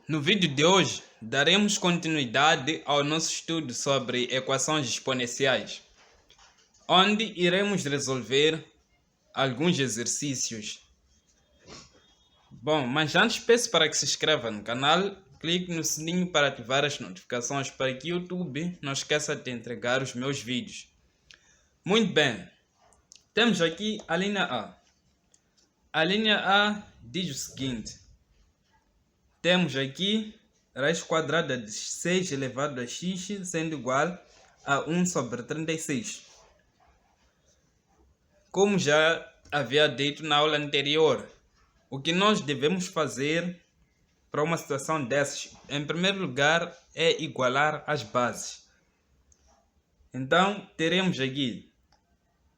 No vídeo de hoje, daremos continuidade ao nosso estudo sobre equações exponenciais, onde iremos resolver alguns exercícios. Bom, mas antes peço para que se inscreva no canal, clique no sininho para ativar as notificações para que o YouTube não esqueça de entregar os meus vídeos. Muito bem, temos aqui a linha A. A linha A diz o seguinte: temos aqui raiz quadrada de 6 elevado a x sendo igual a 1 sobre 36. Como já havia dito na aula anterior, o que nós devemos fazer para uma situação dessas, em primeiro lugar, é igualar as bases. Então, teremos aqui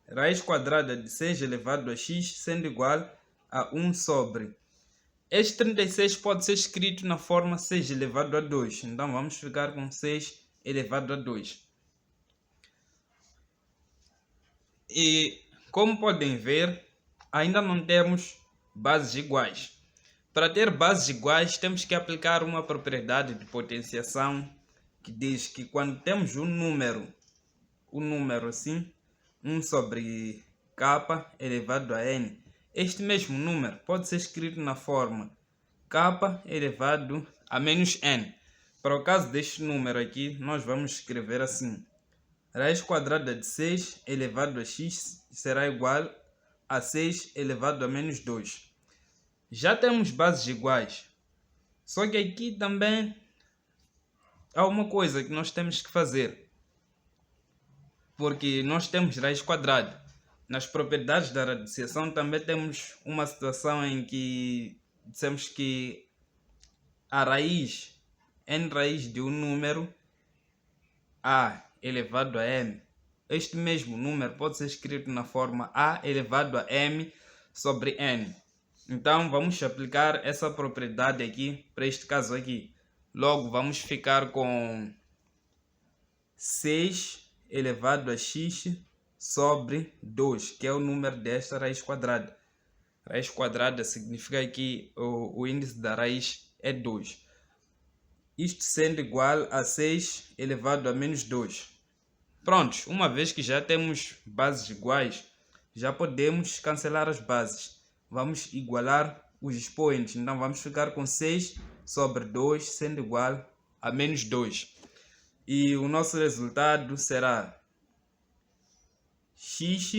raiz quadrada de 6 elevado a x sendo igual a 1 sobre. Este 36 pode ser escrito na forma 6 elevado a 2. Então, vamos ficar com 6 elevado a 2. E, como podem ver, ainda não temos bases iguais. Para ter bases iguais, temos que aplicar uma propriedade de potenciação que diz que quando temos um número assim, 1 sobre k elevado a n, este mesmo número pode ser escrito na forma k elevado a menos n. Para o caso deste número aqui, nós vamos escrever assim: raiz quadrada de 6 elevado a x será igual a 6 elevado a menos 2. Já temos bases iguais, só que aqui também há uma coisa que nós temos que fazer, porque nós temos raiz quadrada. Nas propriedades da radiciação também temos uma situação em que dissemos que a raiz, n raiz de um número a elevado a m, este mesmo número pode ser escrito na forma a elevado a m sobre n. Então vamos aplicar essa propriedade aqui para este caso aqui. Logo vamos ficar com 6 elevado a x sobre 2, que é o número desta raiz quadrada. Raiz quadrada significa que o índice da raiz é 2. Isto sendo igual a 6 elevado a menos 2. Pronto, uma vez que já temos bases iguais, já podemos cancelar as bases. Vamos igualar os expoentes. Então vamos ficar com 6 sobre 2 sendo igual a menos 2. E o nosso resultado será x.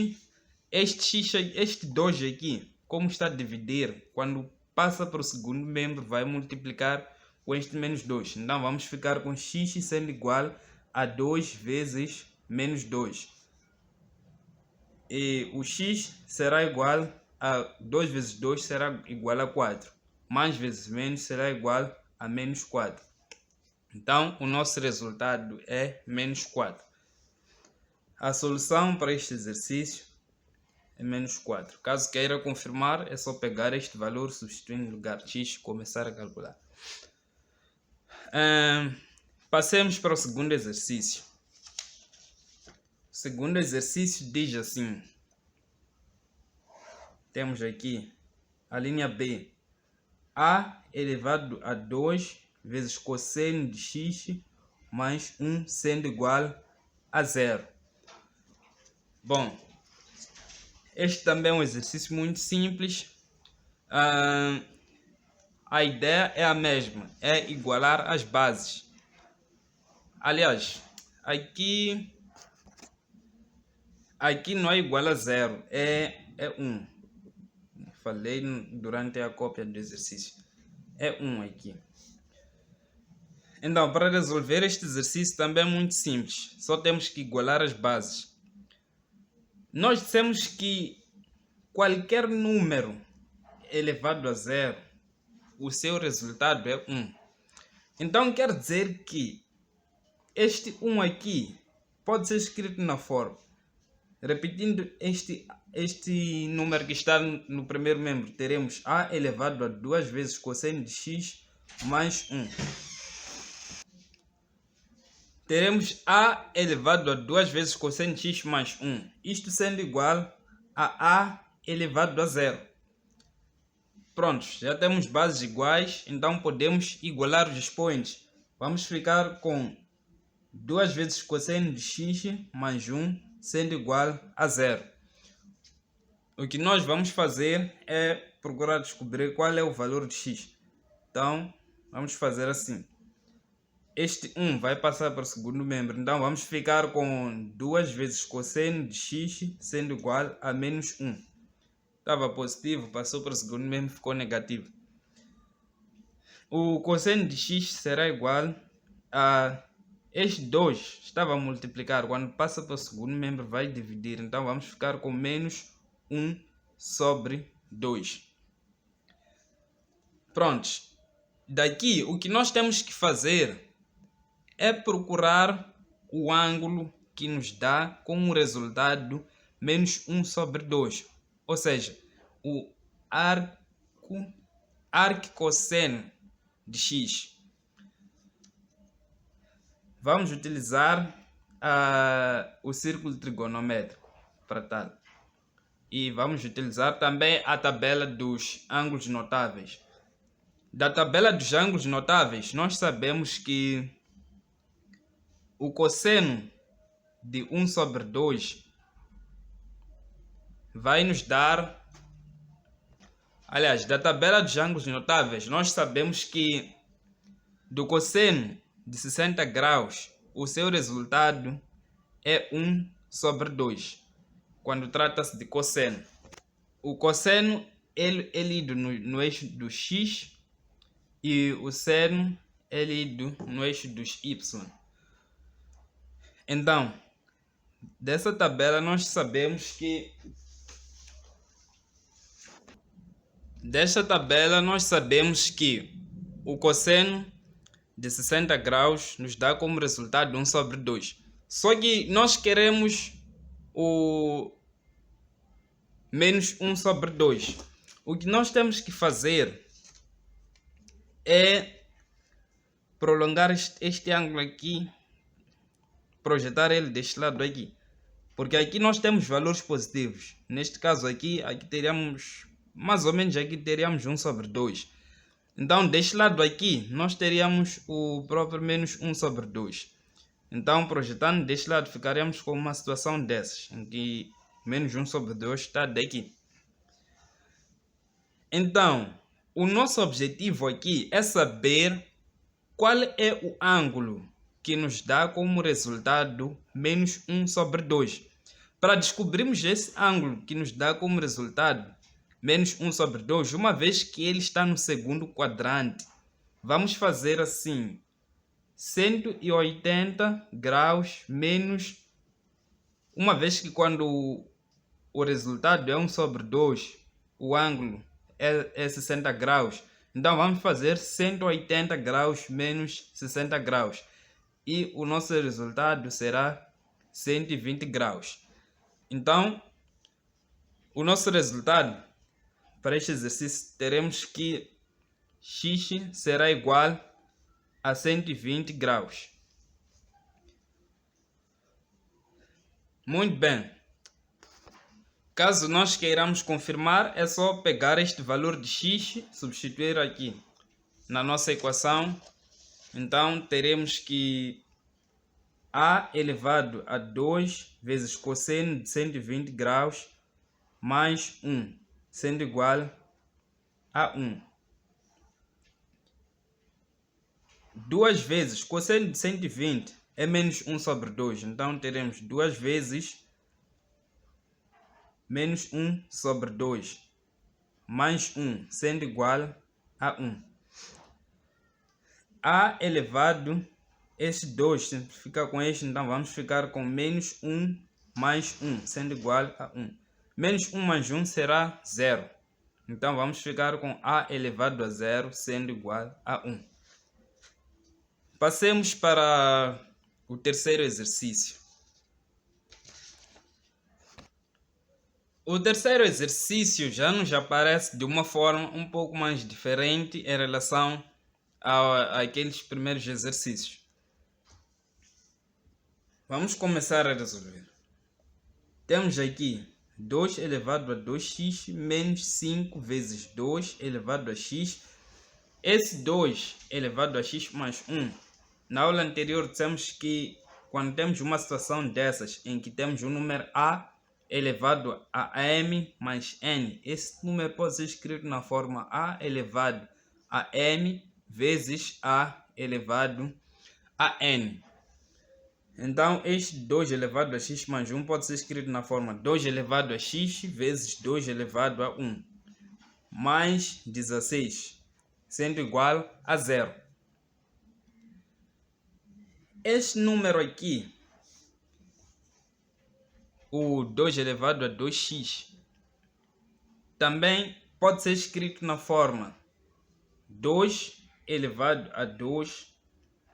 Este 2 aqui, como está a dividir, quando passa para o segundo membro, vai multiplicar com este menos 2. Então vamos ficar com x sendo igual a 2 vezes menos 2. E o x será igual a 2 vezes 2 será igual a 4. Mais vezes menos será igual a menos 4. Então, o nosso resultado é menos 4. A solução para este exercício é menos 4. Caso queira confirmar, é só pegar este valor, substituir no lugar de x e começar a calcular. Passemos para o segundo exercício. O segundo exercício diz assim: temos aqui a linha B, a elevado a 2 vezes cosseno de x mais 1 sendo igual a 0. Bom, este também é um exercício muito simples. A ideia é a mesma, é igualar as bases. Aliás, aqui não é igual a 0, é 1. Falei durante a cópia do exercício. É 1 aqui. Então, para resolver este exercício também é muito simples. Só temos que igualar as bases. Nós dissemos que qualquer número elevado a 0, o seu resultado é 1. Então, quer dizer que este 1 aqui pode ser escrito na forma. Repetindo este número que está no primeiro membro, teremos a elevado a 2 vezes cosseno de x mais 1. Teremos a elevado a 2 vezes cosseno de x mais 1. Isto sendo igual a elevado a 0. prontos, já temos bases iguais, então podemos igualar os expoentes. Vamos ficar com 2 vezes cosseno de x mais 1 sendo igual a 0. O que nós vamos fazer é procurar descobrir qual é o valor de x. Então, vamos fazer assim. Este 1 vai passar para o segundo membro. Então, vamos ficar com 2 vezes cosseno de x sendo igual a menos 1. Estava positivo, passou para o segundo membro, ficou negativo. O cosseno de x será igual a... Este 2 estava a multiplicar. Quando passa para o segundo membro, vai dividir. Então, vamos ficar com menos 1 sobre 2. Prontos. Daqui, o que nós temos que fazer é procurar o ângulo que nos dá como resultado menos 1 sobre 2. Ou seja, o arquicosseno de x. Vamos utilizar o círculo trigonométrico para tal. E vamos utilizar também a tabela dos ângulos notáveis. Da tabela dos ângulos notáveis, nós sabemos que o cosseno de 1 sobre 2 vai nos dar... Aliás, da tabela dos ângulos notáveis, nós sabemos que do cosseno de 60 graus, o seu resultado é 1 sobre 2, quando trata-se de cosseno. O cosseno é lido no eixo do x e o seno é lido no eixo dos y. Então, dessa tabela nós sabemos que o cosseno de 60 graus nos dá como resultado 1 sobre 2. Só que nós queremos o menos 1 sobre 2. O que nós temos que fazer é prolongar este ângulo aqui, projetar ele deste lado aqui. Porque aqui nós temos valores positivos. Neste caso aqui teríamos, mais ou menos aqui teríamos 1 sobre 2. Então, deste lado aqui, nós teríamos o próprio menos 1 sobre 2. Então, projetando deste lado, ficaremos com uma situação dessas, em que menos 1 sobre 2 está daqui. Então, o nosso objetivo aqui é saber qual é o ângulo que nos dá como resultado menos 1 sobre 2. Para descobrirmos esse ângulo que nos dá como resultado menos 1 sobre 2, uma vez que ele está no segundo quadrante, vamos fazer assim: 180 graus menos, uma vez que quando o resultado é 1 sobre 2, o ângulo é 60 graus. Então vamos fazer 180 graus menos 60 graus. E o nosso resultado será 120 graus. Então, o nosso resultado para este exercício, teremos que x será igual a 120 graus. Muito bem. Caso nós queiramos confirmar, é só pegar este valor de x, substituir aqui na nossa equação. Então, teremos que a elevado a 2 vezes cosseno de 120 graus mais 1, sendo igual a 1. 2 vezes cosseno de 120 é menos 1 sobre 2. Então, teremos 2 vezes menos 1 sobre 2 mais 1, sendo igual a 1. A elevado, este 2 simplifica com este, então vamos ficar com menos 1 mais 1, sendo igual a 1. Menos 1 mais 1 será 0. Então, vamos ficar com a elevado a 0 sendo igual a 1. Passemos para o terceiro exercício. O terceiro exercício já nos aparece de uma forma um pouco mais diferente em relação àqueles primeiros exercícios. Vamos começar a resolver. Temos aqui 2 elevado a 2x menos 5 vezes 2 elevado a x. Esse 2 elevado a x mais 1. Na aula anterior dissemos que quando temos uma situação dessas em que temos o número a elevado a m mais n, esse número pode ser escrito na forma a elevado a m vezes a elevado a n. Então, este 2 elevado a x mais 1 pode ser escrito na forma 2 elevado a x vezes 2 elevado a 1 mais 16, sendo igual a 0. Este número aqui, o 2 elevado a 2x, também pode ser escrito na forma 2 elevado a 2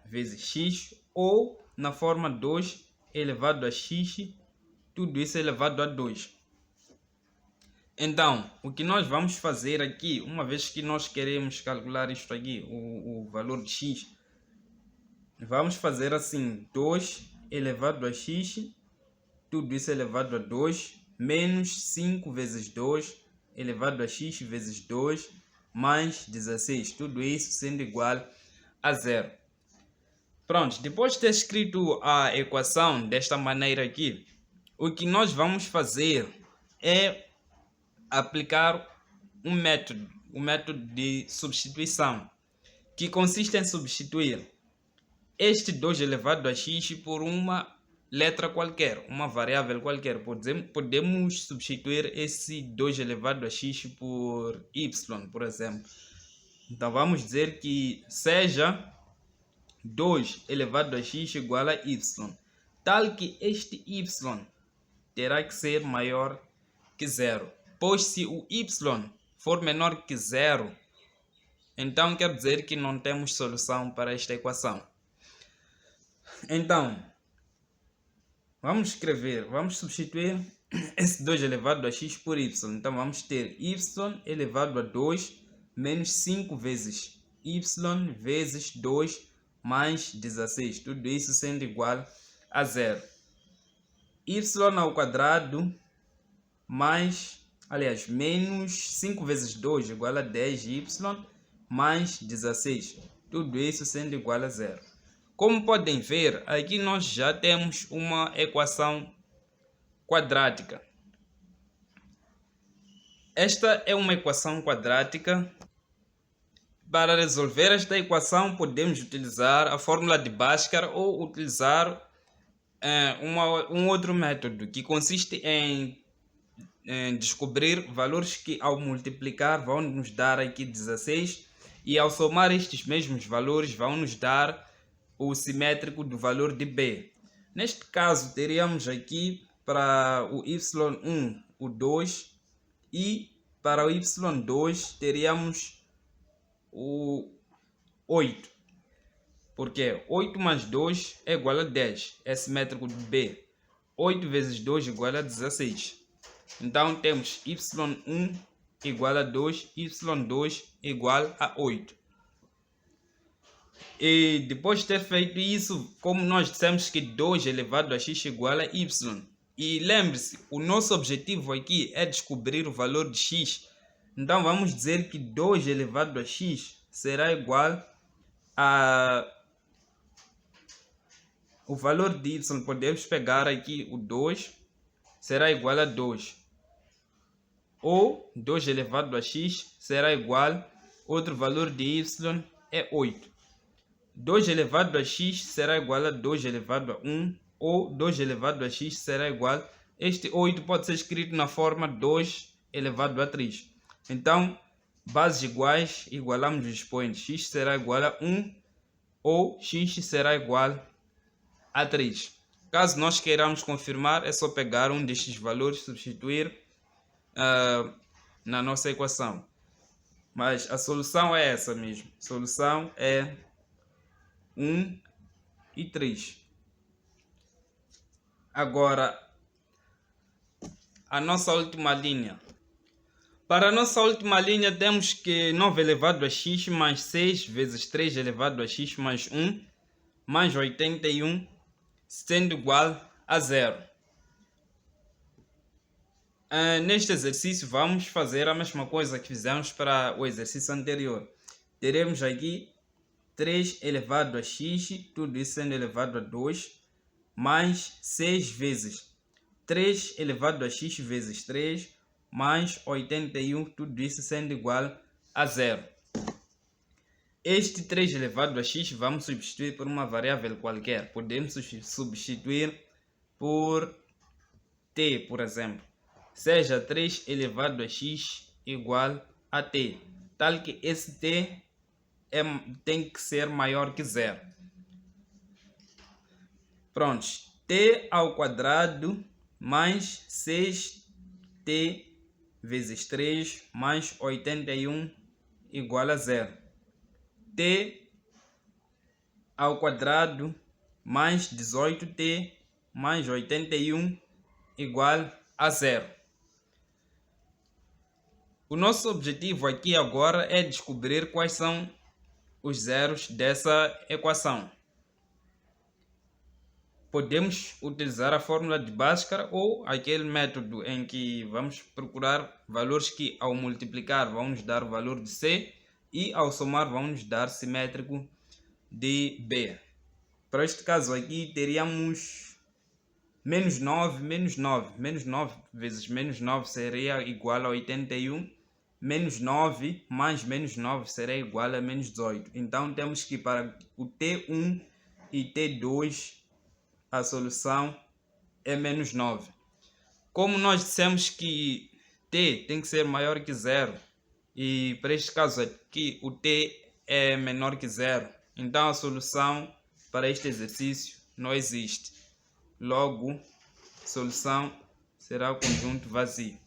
vezes x ou na forma 2 elevado a x, tudo isso elevado a 2. Então, o que nós vamos fazer aqui, uma vez que nós queremos calcular isto aqui, o valor de x, vamos fazer assim, 2 elevado a x, tudo isso elevado a 2, menos 5 vezes 2 elevado a x vezes 2, mais 16, tudo isso sendo igual a 0. Pronto, depois de ter escrito a equação desta maneira aqui, o que nós vamos fazer é aplicar o método de substituição, que consiste em substituir este 2 elevado a x por uma letra qualquer, uma variável qualquer. Podemos substituir esse 2 elevado a x por y, por exemplo. Então vamos dizer que seja 2 elevado a x igual a y, tal que este y terá que ser maior que 0. Pois se o y for menor que 0, então quer dizer que não temos solução para esta equação. Então, vamos substituir esse 2 elevado a x por y. Então vamos ter y elevado a 2 menos 5 vezes y vezes 2 mais 16, tudo isso sendo igual a 0. Y ao quadrado menos 5 vezes 2 igual a 10y mais 16, tudo isso sendo igual a 0. Como podem ver, aqui nós já temos uma equação quadrática. Esta é uma equação quadrática. Para resolver esta equação, podemos utilizar a fórmula de Bhaskara ou utilizar um outro método, que consiste em descobrir valores que, ao multiplicar, vão nos dar aqui 16, e ao somar estes mesmos valores, vão nos dar o simétrico do valor de B. Neste caso, teríamos aqui para o y1 o 2, e para o y2 teríamos o 8, porque 8 mais 2 é igual a 10, é simétrico de B. 8 vezes 2 igual a 16. Então temos y1 igual a 2, y2 igual a 8. E depois de ter feito isso, como nós dissemos que 2 elevado a x igual a y, e lembre-se, o nosso objetivo aqui é descobrir o valor de x. Então vamos dizer que 2 elevado a x será igual a o valor de y. Podemos pegar aqui o 2, será igual a 2. Ou 2 elevado a x será igual, outro valor de y é 8. 2 elevado a x será igual a 2 elevado a 1, ou 2 elevado a x será igual, este 8 pode ser escrito na forma 2 elevado a 3. Então, bases iguais, igualamos os expoentes. X será igual a 1 ou x será igual a 3. Caso nós queiramos confirmar, é só pegar um destes valores e substituir na nossa equação. Mas a solução é essa mesmo. A solução é 1 e 3. Agora, a nossa última linha. Para a nossa última linha, temos que 9 elevado a x mais 6 vezes 3 elevado a x mais 1 mais 81 sendo igual a 0. Neste exercício vamos fazer a mesma coisa que fizemos para o exercício anterior. Teremos aqui 3 elevado a x, tudo isso sendo elevado a 2, mais 6 vezes 3 elevado a x vezes 3, mais 81, tudo isso sendo igual a 0. Este 3 elevado a x vamos substituir por uma variável qualquer. Podemos substituir por t, por exemplo. Seja 3 elevado a x igual a t, tal que esse t tem que ser maior que 0. Prontos, t ao quadrado mais 6t vezes 3 mais 81 igual a 0. T ao quadrado mais 18t mais 81 igual a 0. O nosso objetivo aqui agora é descobrir quais são os zeros dessa equação. Podemos utilizar a fórmula de Bhaskara ou aquele método em que vamos procurar valores que ao multiplicar vão nos dar o valor de C e ao somar vão nos dar simétrico de B. Para este caso aqui teríamos menos 9 vezes menos 9 seria igual a 81, menos 9 mais menos 9 será igual a menos 18. Então temos que para o T1 e T2 a solução é menos 9. Como nós dissemos que T tem que ser maior que 0 e para este caso aqui o T é menor que 0, então a solução para este exercício não existe. Logo, a solução será o conjunto vazio.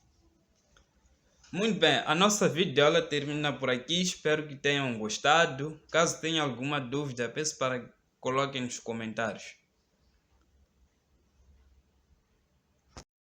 Muito bem, a nossa videoaula termina por aqui. Espero que tenham gostado. Caso tenha alguma dúvida, peço para que coloquem nos comentários.